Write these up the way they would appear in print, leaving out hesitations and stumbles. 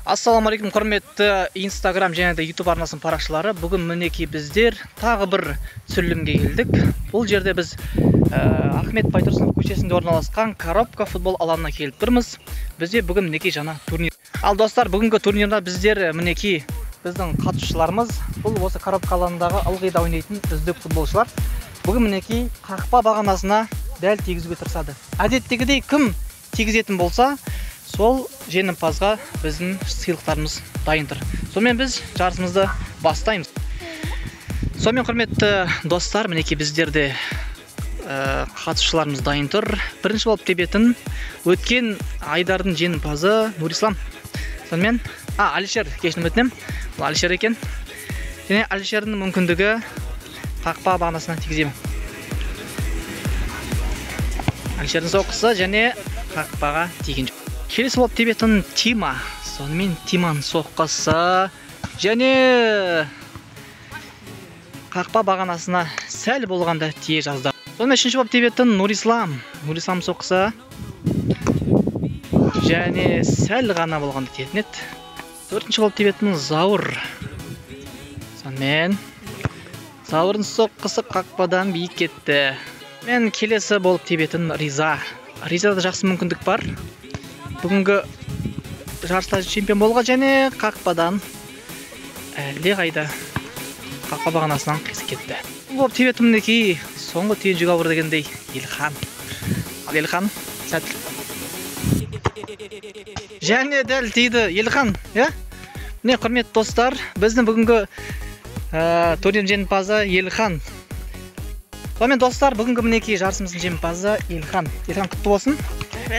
Ассалаумағалейкум құрметті Instagram және де YouTube арнасының парақшылары. Бүгін мінекей біздер тағы бір түсірілімге келдік. Бұл жерде біз Ахмет Байтұрсынов көшесінде орналасқан Коробка футбол алаңына келіп тұрмыз. Бізде бүгін мінекей жаңа турнир. Ал достар, бүгінгі турнирда біздер мінекей біздің қатысушыларымыз бұл осы Коробка алаңындағы ылғи да ойнайтын үздік футболшылар. Бүгін мінекей қақпа бағанасына дәл тигізуге тырысады. Әдеттегідей кім тигізетін болса, сол жеңімпазға біздің сыйлықтарымыз дайын тұр. Сонымен біз жарысымызды бастаймыз. Сонымен құрметті достар, мінекей біздерде қатысушыларымыз дайын тұр. Бірінші болып тебетін өткен айдардың жеңімпазы Нурислам. Сонымен Алишер, кешірім өтінем. Бұл Алишер екен. Және Алишердің мүмкіндігі қақпа бағанасына тигіземін. Алишердің соққысы және қақпаға тиген жоқ. Келесі болып тебетін Тима. Сонымен Тиманың соққысы және қақпа бағанасына сәл болғанда тие жазды. Сонымен үшінші болып тебетін Нурислам. Нурислам соққысы және сәл ғана болғанда тиетін еді. Төртінші болып тебетін Заур. Сонымен Заурдың соққысы қақпадан биік кетті. Мен келесі болып тебетін Риза. Ризада жақсы мүмкіндік бар. Бүгінгі жарыста чемпион болға және қақпадан әлде қайда қақпа бағанасынан қисық кетті. Болып тебетін мінекей соңғы тиын жүк ауыр дегендей Елхан. Ал Елхан сәт. Және дәл тиді Елхан. Міне құрметті достар, біздің бүгінгі турнир жеңімпазы Елхан. Сонымен достар, бүгінгі мінекей жарысымыздың жеңімпазы Елхан. Елхан құтты болсын.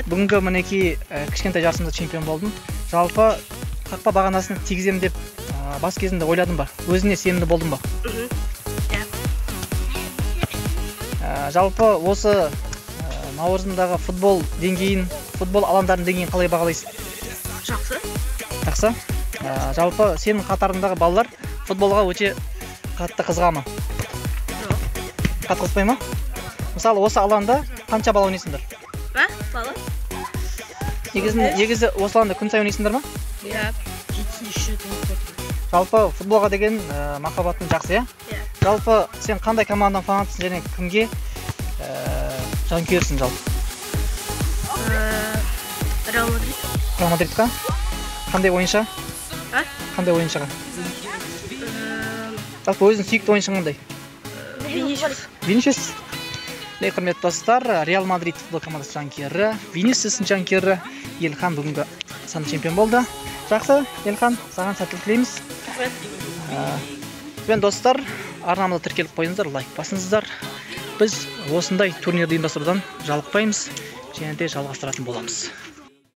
Бүгінгі мінекей кішкентай жарысымызда чемпион болдым. Жалпы қақпа бағанасына тигізем деп бас кезінде ойладым ба? Өзіне сенімді болдым ба? Жалпы осы наурызындағы футбол деңгейін, футбол алаңдарының деңгейін қалай бағалайсың? Жақсы. Жақсы. Жалпы сенің қатарындағы балалар футболға өте қатты қызыға ма? Қатты қызықпай ма? Мысалы, осы алаңда қанша бала ойнайсыңдар? Бала? Негізі осы алаңда күн сайын ойнайсыңдар ма? Иә. Жалпы футболға деген махаббатың жақсы, Жалпы сен қандай команданың фанатысың және кімге жанкүйерсің жалпы? Реал Мадрид. Реал Мадридқа? Қандай ойыншы? Қандай ойыншыға? Жалпы өзің сүйікті ойыншың қандай? Винисиус. Құрметті достар, Реал Мадрид футбол командасы жанкүйері, Винисиустың жанкүйері Елхан бүгінгі саны чемпион болды. Жақсы, Елхан, саған сәттілік тілейміз. Мен достар, арнамызға тіркеліп қойыңыздар, лайк басыңыздар. Біз осындай турнирді ұйымдастырудан жалықпаймыз және де жалғастыратын боламыз.